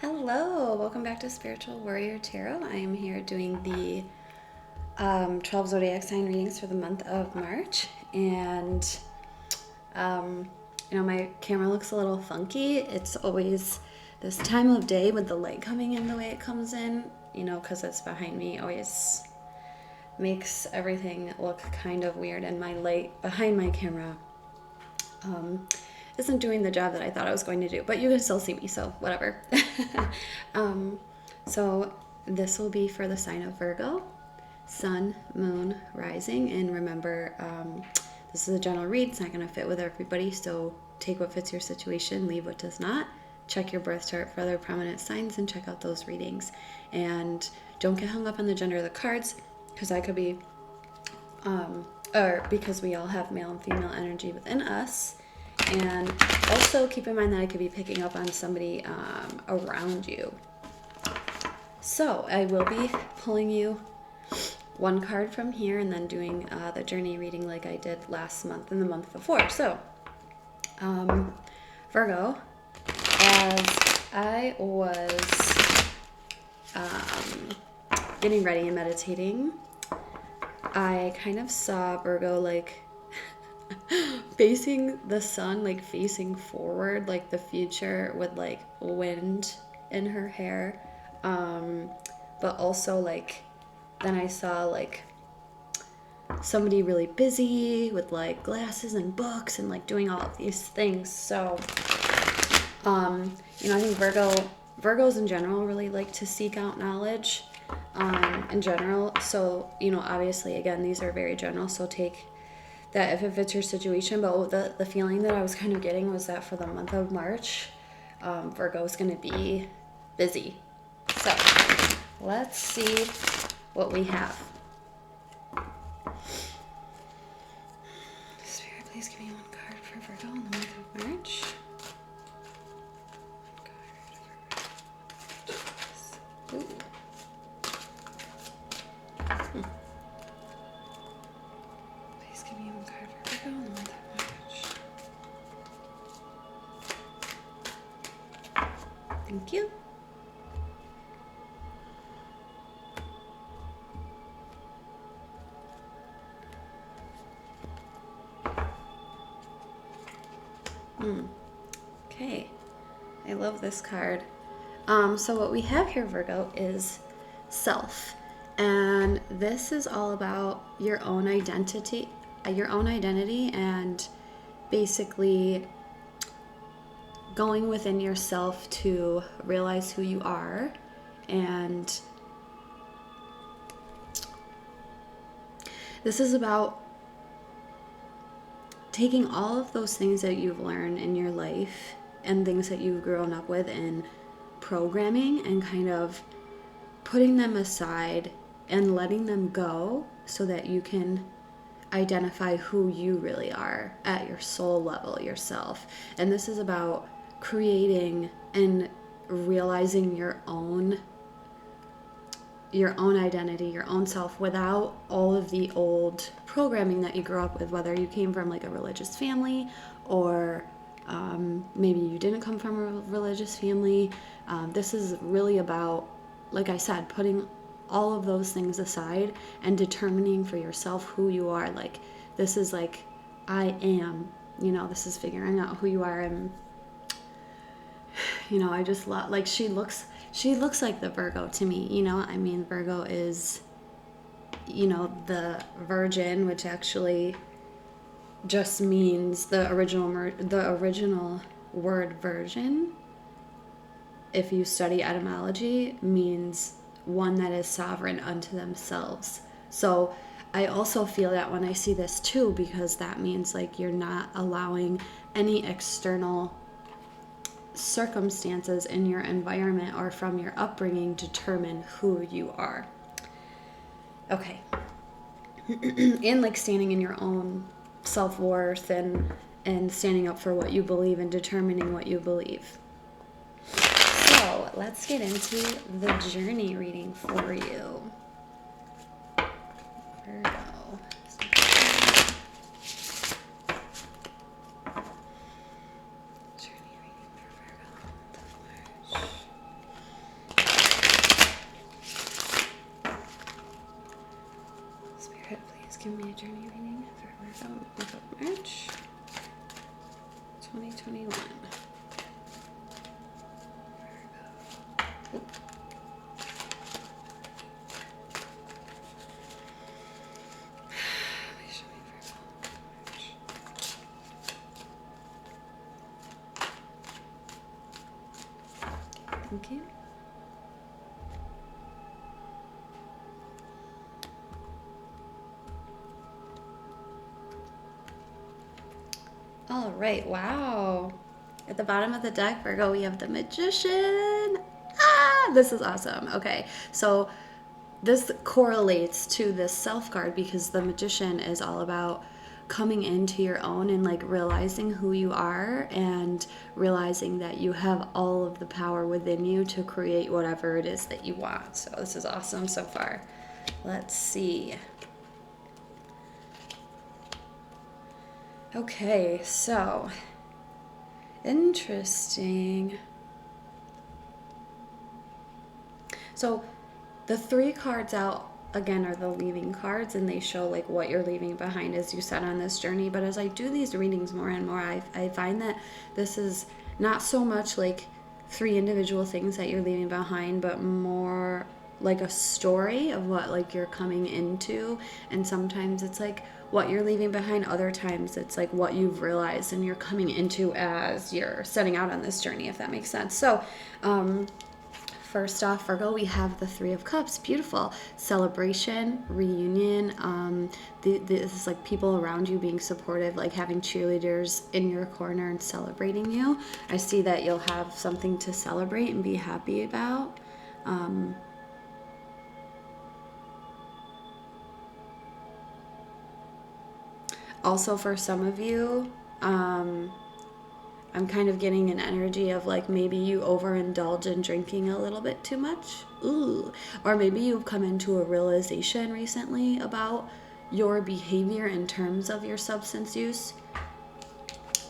Hello, welcome back to Spiritual Warrior Tarot. I am here doing the 12 zodiac sign readings for the month of March, and my camera looks a little funky. It's always this time of day with the light coming in the way it comes in, because it's behind me, always makes everything look kind of weird, and my light behind my camera isn't doing the job that I thought I was going to do, but you can still see me, so whatever. So this will be for the sign of Virgo, Sun, Moon, Rising, and remember, this is a general read. It's not going to fit with everybody, so take what fits your situation, leave what does not. Check your birth chart for other prominent signs and check out those readings. And don't get hung up on the gender of the cards, because that could be, or because we all have male and female energy within us. And also keep in mind that I could be picking up on somebody around you. So I will be pulling you one card from here and then doing the journey reading like I did last month and the month before. So Virgo, as I was getting ready and meditating, I kind of saw Virgo like facing the sun, like facing forward, like the future with like wind in her hair. But also like then I saw like somebody really busy with like glasses and books and like doing all of these things. So I think Virgos in general really like to seek out knowledge in general. So obviously again, these are very general, so take that if it fits your situation. But the feeling that I was kind of getting was that for the month of March, Virgo is going to be busy. So let's see what we have. Spirit, please give me one card for Virgo in the month of March. One card for Virgo. Please give me one card for Virgo in the month of March. Thank you. Okay, I love this card. So what we have here, Virgo, is self. And this is all about your own identity, and basically going within yourself to realize who you are. And this is about taking all of those things that you've learned in your life and things that you've grown up with and programming and kind of putting them aside and letting them go so that you can identify who you really are at your soul level, yourself. And this is about creating and realizing your own identity, your own self, without all of the old programming that you grew up with, whether you came from like a religious family or maybe you didn't come from a religious family. This is really about, like I said, putting all of those things aside and determining for yourself who you are. Like, this is like, I am, this is figuring out who you are. And I just love, like, she looks like the Virgo to me. Virgo is, the virgin, which actually just means the original word virgin, if you study etymology, means one that is sovereign unto themselves. So I also feel that when I see this too, because that means like you're not allowing any external circumstances in your environment or from your upbringing determine who you are. Okay. And like standing in your own self-worth and standing up for what you believe and determining what you believe. So let's get into the journey reading for you. Virgo. Journey reading for Virgo. Give me a journey reading for March 2021. Oh. Thank you. All right, wow. At the bottom of the deck, Virgo, we have the Magician. Ah, this is awesome. Okay, so this correlates to this self card because the Magician is all about coming into your own and like realizing who you are and realizing that you have all of the power within you to create whatever it is that you want. So this is awesome so far. Let's see. Okay, so interesting. So the 3 cards out again are the leaving cards, and they show like what you're leaving behind as you set on this journey. But as I do these readings more and more, I find that this is not so much like 3 individual things that you're leaving behind, but more like a story of what like you're coming into. And sometimes it's like what you're leaving behind, other times it's like what you've realized and you're coming into as you're setting out on this journey, if that makes sense. So first off, Virgo, we have the 3 of Cups. Beautiful. Celebration, reunion. This is like people around you being supportive, like having cheerleaders in your corner and celebrating you. I see that you'll have something to celebrate and be happy about. Also, for some of you, I'm kind of getting an energy of like maybe you overindulge in drinking a little bit too much. Ooh. Or maybe you've come into a realization recently about your behavior in terms of your substance use.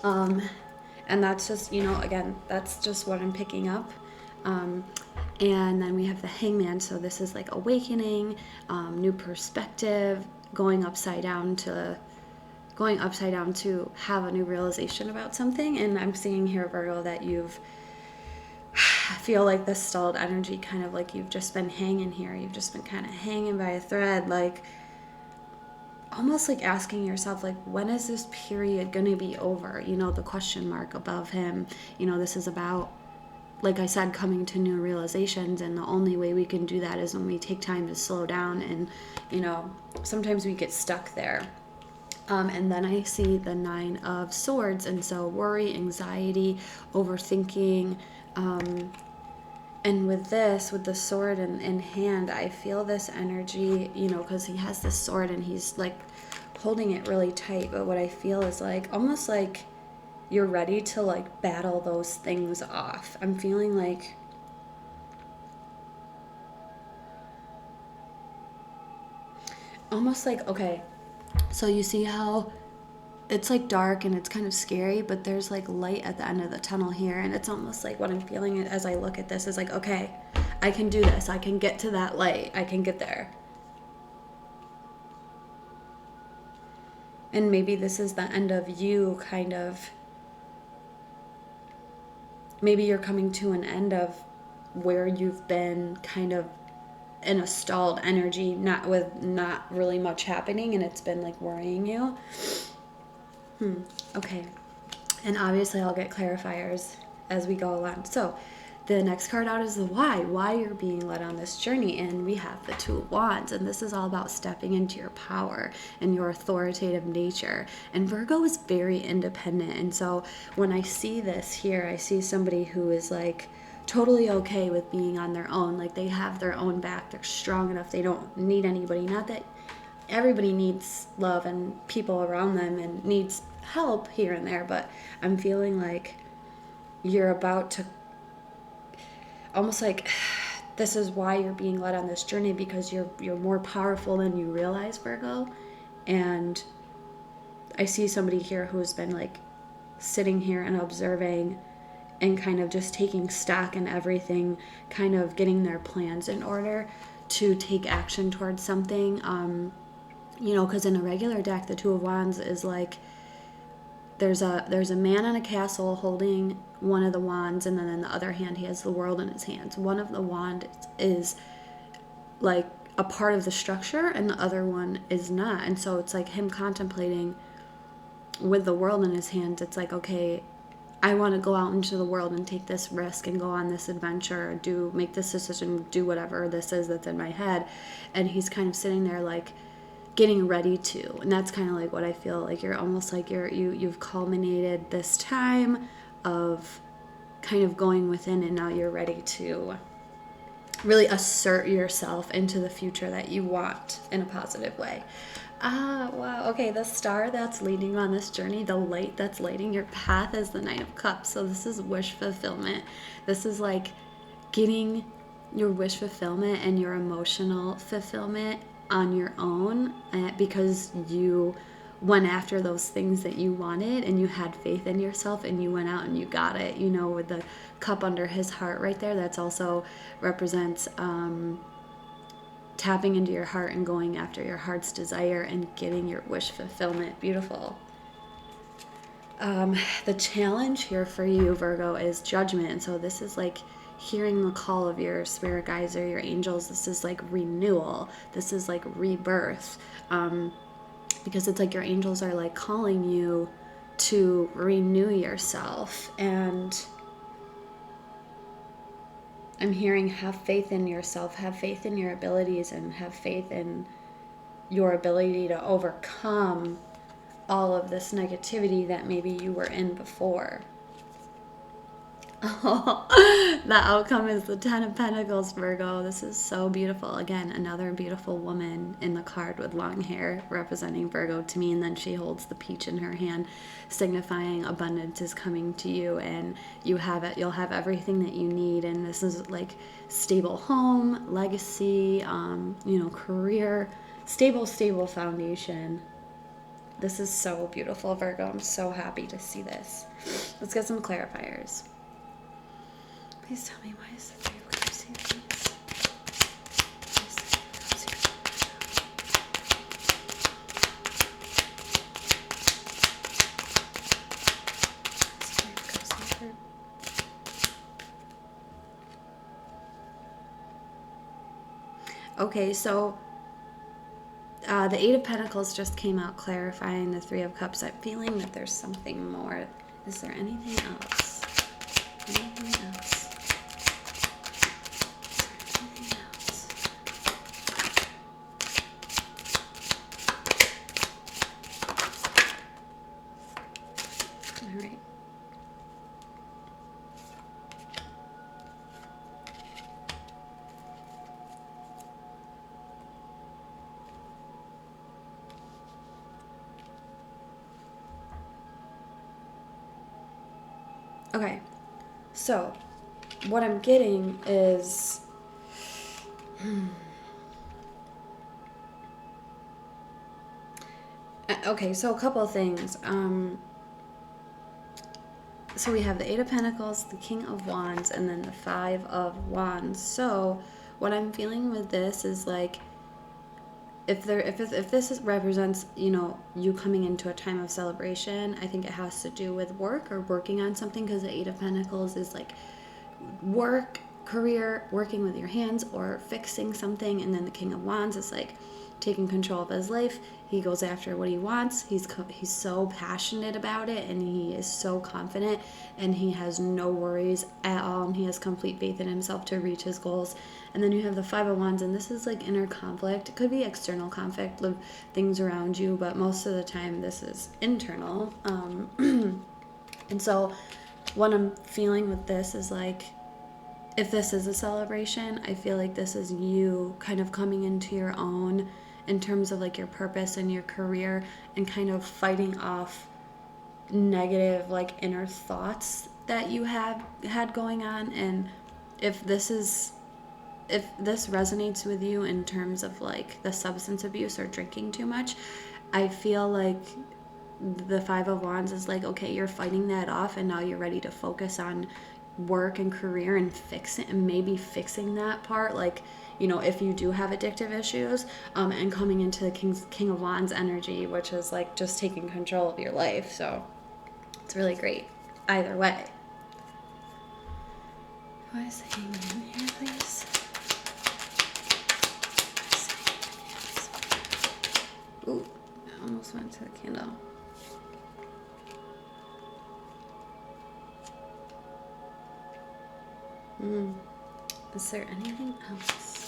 And that's just, you know, again, that's just what I'm picking up. And then we have the Hangman. So this is like awakening, new perspective, going upside down to have a new realization about something. And I'm seeing here, Virgo, that I feel like this stalled energy, kind of like you've just been hanging here. You've just been kind of hanging by a thread, like almost like asking yourself, like, when is this period going to be over? You know, the question mark above him. You know, this is about, like I said, coming to new realizations. And the only way we can do that is when we take time to slow down. And, you know, sometimes we get stuck there. And then I see the 9 of Swords, and so worry, anxiety, overthinking, and with the sword in hand, I feel this energy, you know, because he has this sword and he's like holding it really tight, but what I feel is like almost like you're ready to like battle those things off. I'm feeling like almost like, okay, so you see how it's like dark and it's kind of scary, but there's like light at the end of the tunnel here. And it's almost like what I'm feeling as I look at this is like, okay, I can do this. I can get to that light. I can get there. And maybe this is the end of you kind of, maybe you're coming to an end of where you've been kind of in a stalled energy, not really much happening, and it's been like worrying you. Okay. And obviously I'll get clarifiers as we go along. So the next card out is the why you're being led on this journey. And we have the 2 of Wands, and this is all about stepping into your power and your authoritative nature. And Virgo is very independent. And so when I see this here, I see somebody who is like totally okay with being on their own. Like they have their own back. They're strong enough. They don't need anybody. Not that everybody needs love and people around them and needs help here and there, but I'm feeling like you're about to almost like this is why you're being led on this journey, because you're more powerful than you realize, Virgo. And I see somebody here who's been like sitting here and observing and kind of just taking stock in everything, kind of getting their plans in order to take action towards something. you know, because in a regular deck, the Two of Wands is like, there's a man in a castle holding one of the wands, and then in the other hand he has the world in his hands. One of the wands is like a part of the structure and the other one is not. And so it's like him contemplating with the world in his hands. It's like, okay, I want to go out into the world and take this risk and go on this adventure, make this decision, do whatever this is that's in my head. And he's kind of sitting there like getting ready to. And that's kind of like what I feel like. You're almost like you've culminated this time of kind of going within, and now you're ready to really assert yourself into the future that you want in a positive way. Ah, wow. Okay, the star that's leading you on this journey, the light that's lighting your path, is the Knight of Cups. So this is wish fulfillment. This is like getting your wish fulfillment and your emotional fulfillment on your own, because you went after those things that you wanted and you had faith in yourself and you went out and you got it. You know, with the cup under his heart right there, that's also represents tapping into your heart and going after your heart's desire and getting your wish fulfillment. Beautiful. The challenge here for you, Virgo, is judgment. And so this is like hearing the call of your spirit guides or your angels. This is like renewal. This is like rebirth. Because it's like your angels are like calling you to renew yourself. And I'm hearing, have faith in yourself, have faith in your abilities, and have faith in your ability to overcome all of this negativity that maybe you were in before. Oh, the outcome is the Ten of Pentacles, Virgo. This is so beautiful. Again, another beautiful woman in the card with long hair representing Virgo to me. And then she holds the peach in her hand, signifying abundance is coming to you, and you have it. You'll have everything that you need. And this is like stable home, legacy, career, stable foundation. This is so beautiful, Virgo. I'm so happy to see this. Let's get some clarifiers. Please tell me, why is the Three of Cups here, please? Okay, so the Eight of Pentacles just came out clarifying the Three of Cups. I'm feeling that there's something more. Is there anything else? Anything else? All right. Okay, so what I'm getting is okay, so a couple of things. So we have the Eight of Pentacles, the King of Wands, and then the Five of Wands. So what I'm feeling with this is like, if this represents, you coming into a time of celebration, I think it has to do with work or working on something, because the Eight of Pentacles is like work, career, working with your hands, or fixing something. And then the King of Wands is like taking control of his life. He goes after what he wants. He's so passionate about it, and he is so confident, and he has no worries at all, and he has complete faith in himself to reach his goals. And then you have the Five of Wands, and this is like inner conflict. It could be external conflict with things around you, but most of the time this is internal. And so what I'm feeling with this is like, if this is a celebration, I feel like this is you kind of coming into your own in terms of like your purpose and your career, and kind of fighting off negative like inner thoughts that you have had going on. And if this resonates with you in terms of like the substance abuse or drinking too much, I feel like the Five of Wands is like, okay, you're fighting that off, and now you're ready to focus on work and career and fix it, and maybe fixing that part, like, you know, if you do have addictive issues, and coming into the King of Wands energy, which is like just taking control of your life. So it's really great either way. Why is the Hangman in here, please? Ooh, I almost went to the candle. Is there anything else?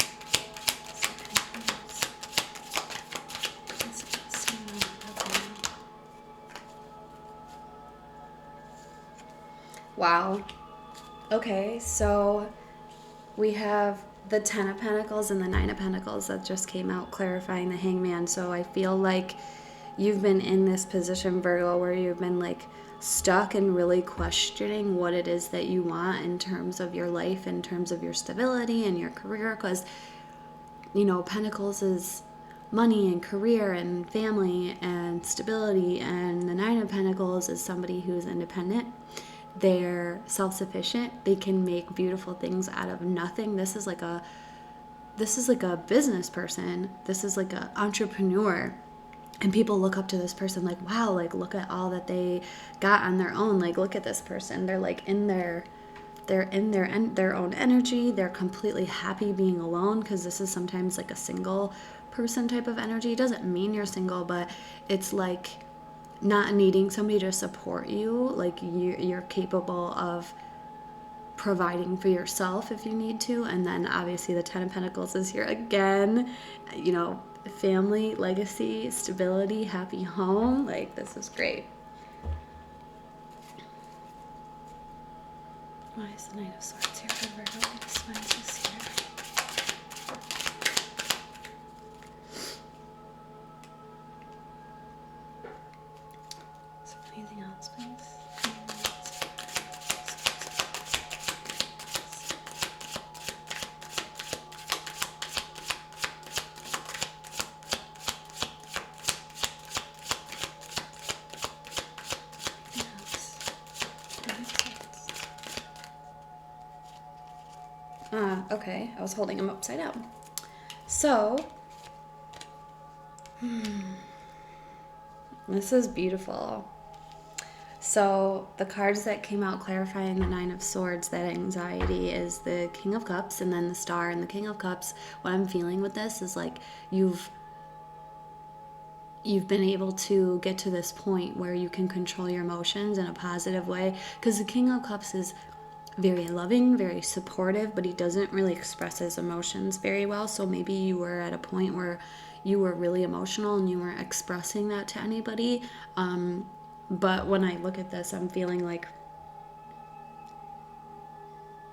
Wow. Okay, so we have the Ten of Pentacles and the Nine of Pentacles that just came out, clarifying the Hangman. So I feel like you've been in this position, Virgo, where you've been like stuck and really questioning what it is that you want in terms of your life, in terms of your stability and your career, because, you know, Pentacles is money and career and family and stability, and the Nine of Pentacles is somebody who's independent. They're self-sufficient. They can make beautiful things out of nothing. This is like a business person. This is like an entrepreneur. And people look up to this person like, wow, like look at all that they got on their own. Like, look at this person. They're like they're in their own energy. They're completely happy being alone, because this is sometimes like a single person type of energy. It doesn't mean you're single, but it's like not needing somebody to support you. Like you're capable of providing for yourself if you need to. And then obviously the Ten of Pentacles is here again, you know, family, legacy, stability, happy home. Like, this is great. Why is the Knight of Swords here for Virgo? Why is this here? Is there anything else, please? Okay, I was holding them upside down. So, this is beautiful. So, the cards that came out clarifying the Nine of Swords, that anxiety, is the King of Cups and then the Star and the King of Cups. What I'm feeling with this is like you've been able to get to this point where you can control your emotions in a positive way, because the King of Cups is very loving, very supportive, but he doesn't really express his emotions very well. So maybe you were at a point where you were really emotional and you weren't expressing that to anybody. But when I look at this, I'm feeling like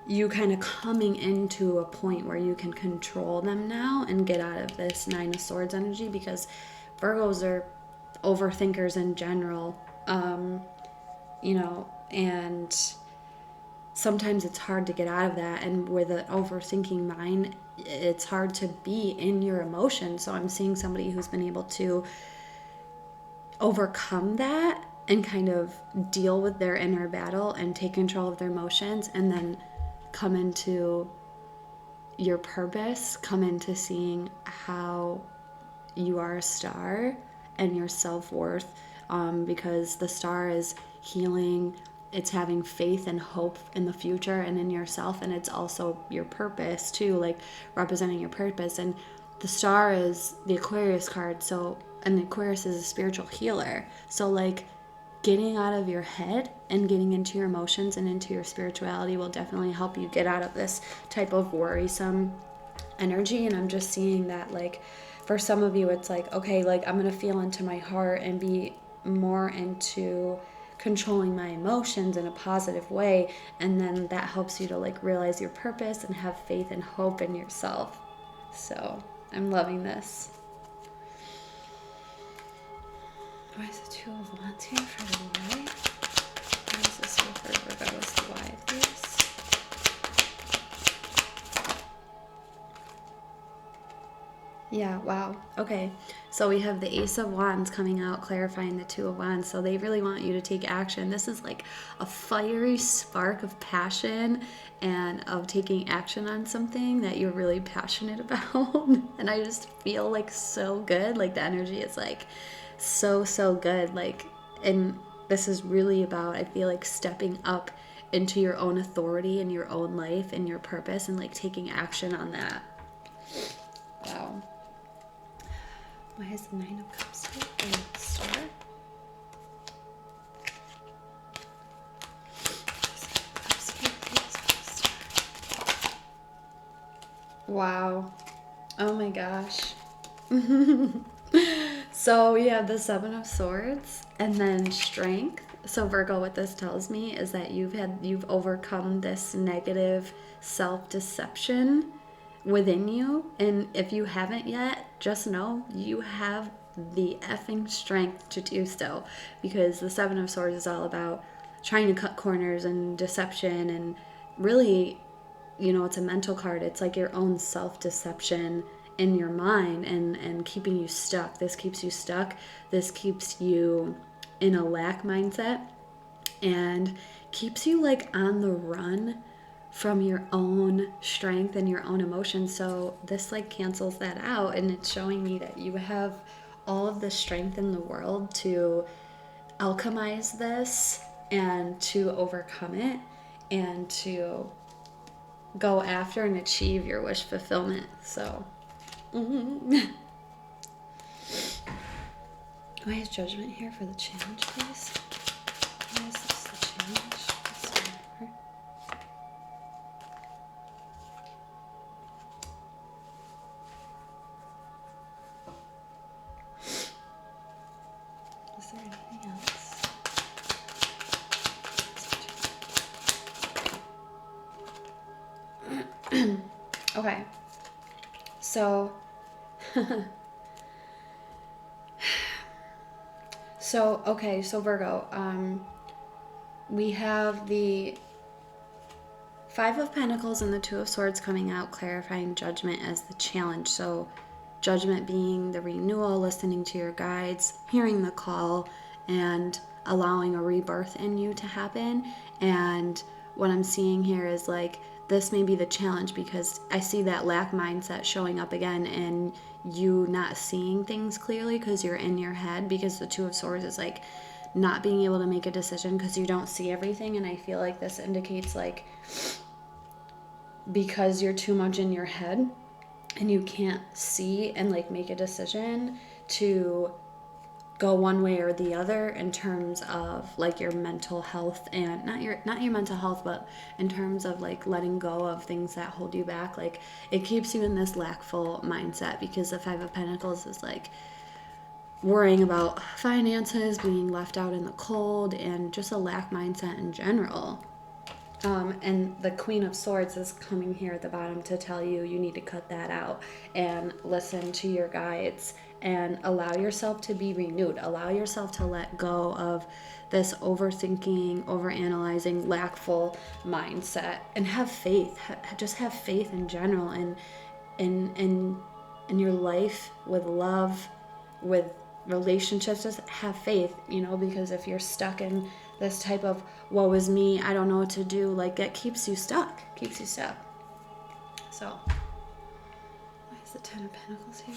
you kind of coming into a point where you can control them now and get out of this Nine of Swords energy, because Virgos are overthinkers in general, you know, and sometimes it's hard to get out of that. And with an overthinking mind, it's hard to be in your emotions. So I'm seeing somebody who's been able to overcome that and kind of deal with their inner battle and take control of their emotions, and then come into your purpose, come into seeing how you are a star and your self-worth, because the Star is healing. It's having faith and hope in the future and in yourself, and it's also your purpose too, like representing your purpose. And the Star is the Aquarius card, so, and the Aquarius is a spiritual healer. So like getting out of your head and getting into your emotions and into your spirituality will definitely help you get out of this type of worrisome energy. And I'm just seeing that, like, for some of you, it's like, okay, like I'm gonna feel into my heart and be more into controlling my emotions in a positive way, and then that helps you to like realize your purpose and have faith and hope in yourself. So I'm loving this. Why is the Two of Wands here for the wife? Why is this here for Virgo as the wife, please? Yeah, wow. Okay. So we have the Ace of Wands coming out, clarifying the Two of Wands. So they really want you to take action. This is like a fiery spark of passion and of taking action on something that you're really passionate about. And I just feel like so good. Like the energy is like so good. Like, and this is really about, I feel like, stepping up into your own authority in your own life and your purpose and like taking action on that. Wow. Why is the Nine of Cups here? And Star? Wow. Oh my gosh. So we have the Seven of Swords and then Strength. So Virgo, what this tells me is that you've overcome this negative self-deception within you, and if you haven't yet, just know you have the effing strength to do so, because the Seven of Swords is all about trying to cut corners and deception, and really, you know, it's a mental card. It's like your own self-deception in your mind and keeping you stuck. This keeps you stuck. This keeps you in a lack mindset and keeps you like on the run from your own strength and your own emotions. So this like cancels that out, and it's showing me that you have all of the strength in the world to alchemize this and to overcome it and to go after and achieve your wish fulfillment. So why is Judgment here for the challenge, please? Why is this the challenge? Is there anything else? Okay. So so Virgo, we have the Five of Pentacles and the Two of Swords coming out, clarifying Judgment as the challenge. So Judgment being the renewal, listening to your guides, hearing the call, and allowing a rebirth in you to happen. And what I'm seeing here is like, this may be the challenge, because I see that lack mindset showing up again, and you not seeing things clearly because you're in your head, because the Two of Swords is like not being able to make a decision because you don't see everything. And I feel like this indicates like, because you're too much in your head and you can't see and like make a decision to go one way or the other in terms of like your mental health, and not your mental health, but in terms of like letting go of things that hold you back. Like it keeps you in this lackful mindset, because the Five of Pentacles is like worrying about finances, being left out in the cold, and just a lack mindset in general. And the Queen of Swords is coming here at the bottom to tell you you need to cut that out and listen to your guides and allow yourself to be renewed. Allow yourself to let go of this overthinking, overanalyzing, lackful mindset, and have faith. Just have faith in general, and in your life, with love, with relationships. Just have faith, you know, because if you're stuck in this type of woe is me, I don't know what to do, like that keeps you stuck. So why is the Ten of Pentacles here?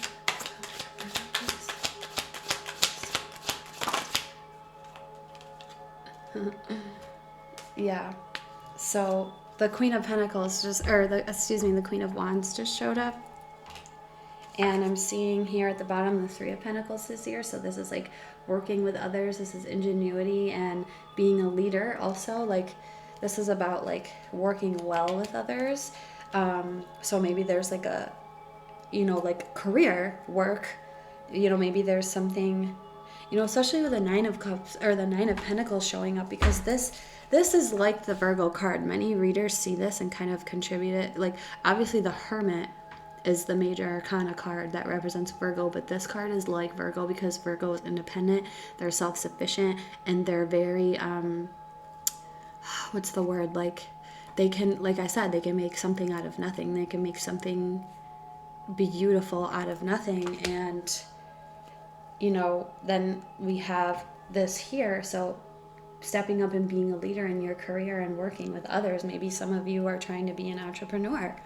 Yeah, so the Queen of Pentacles the Queen of Wands just showed up. And I'm seeing here at the bottom the Three of Pentacles this year. So this is like working with others. This is ingenuity and being a leader also. Like this is about like working well with others. So maybe there's like a, you know, like career work, you know, maybe there's something, you know, especially with the Nine of Cups or the Nine of Pentacles showing up, because this is like the Virgo card. Many readers see this and kind of contribute it. Like obviously the Hermit is the major arcana card that represents Virgo, but this card is like Virgo because Virgo is independent, they're self-sufficient, and they're very what's the word, like they can, like I said, they can make something out of nothing. They can make something beautiful out of nothing, and then we have this here. So stepping up and being a leader in your career and working with others. Maybe some of you are trying to be an entrepreneur.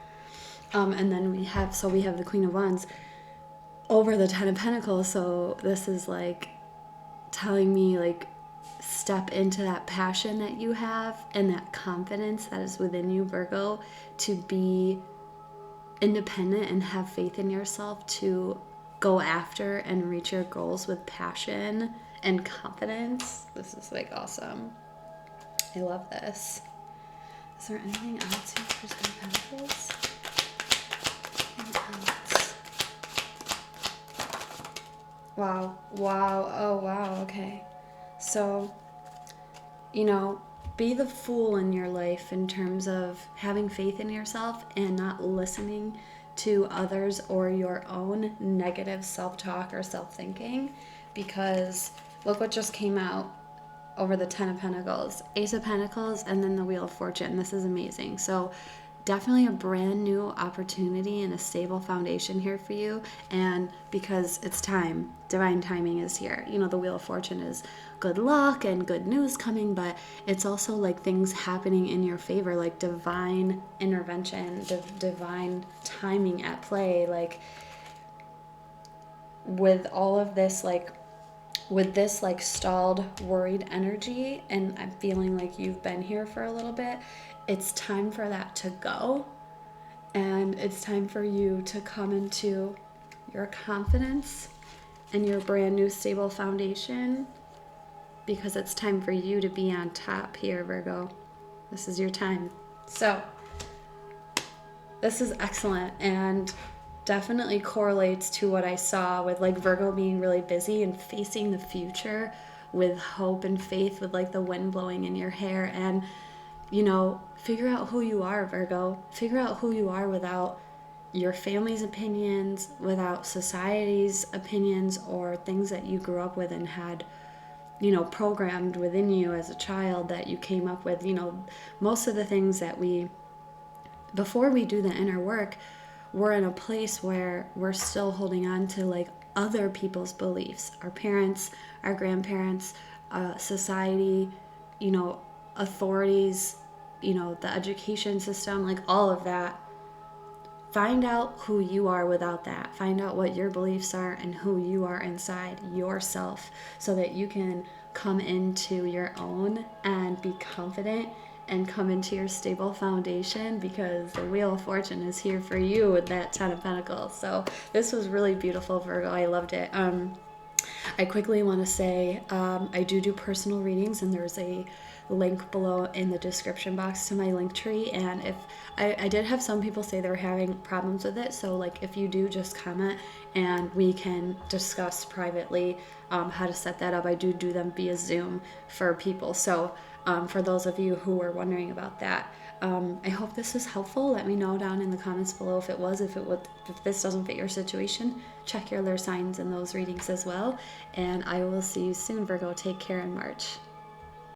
And then we have the Queen of Wands over the Ten of Pentacles. So this is like telling me, like, step into that passion that you have and that confidence that is within you, Virgo, to be independent and have faith in yourself to go after and reach your goals with passion and confidence. This is like awesome. I love this. Is there anything else here for Ten of Pentacles? Anything else? Wow. Oh, wow. Okay. So, be the fool in your life in terms of having faith in yourself and not listening to others or your own negative self-talk or self-thinking, because look what just came out over the Ten of Pentacles, Ace of Pentacles, and then the Wheel of Fortune. This is amazing. So definitely a brand new opportunity and a stable foundation here for you. And because it's time, divine timing is here. The Wheel of Fortune is good luck and good news coming, but it's also like things happening in your favor, like divine intervention, divine timing at play. Like with all of this, with this stalled, worried energy, and I'm feeling like you've been here for a little bit, it's time for that to go. And it's time for you to come into your confidence and your brand new stable foundation, because it's time for you to be on top here, Virgo. This is your time. So this is excellent, and definitely correlates to what I saw with like Virgo being really busy and facing the future with hope and faith, with like the wind blowing in your hair. And figure out who you are, Virgo. Figure out who you are without your family's opinions, without society's opinions, or things that you grew up with and had programmed within you as a child that you came up with. Most of the things that before we do the inner work, we're in a place where we're still holding on to like other people's beliefs, our parents, our grandparents, society, authorities, the education system, like all of that. Find out who you are without that. Find out what your beliefs are and who you are inside yourself, so that you can come into your own and be confident and come into your stable foundation, because the Wheel of Fortune is here for you with that Ten of Pentacles. So this was really beautiful, Virgo. I loved it. I quickly want to say I do personal readings, and there's a link below in the description box to my Linktree. And if I did have some people say they're having problems with it, so like if you do, just comment and we can discuss privately how to set that up. I do them via Zoom for people. So for those of you who were wondering about that, I hope this was helpful. Let me know down in the comments below if it was. If this doesn't fit your situation, check your other signs in those readings as well. And I will see you soon, Virgo. Take care in March.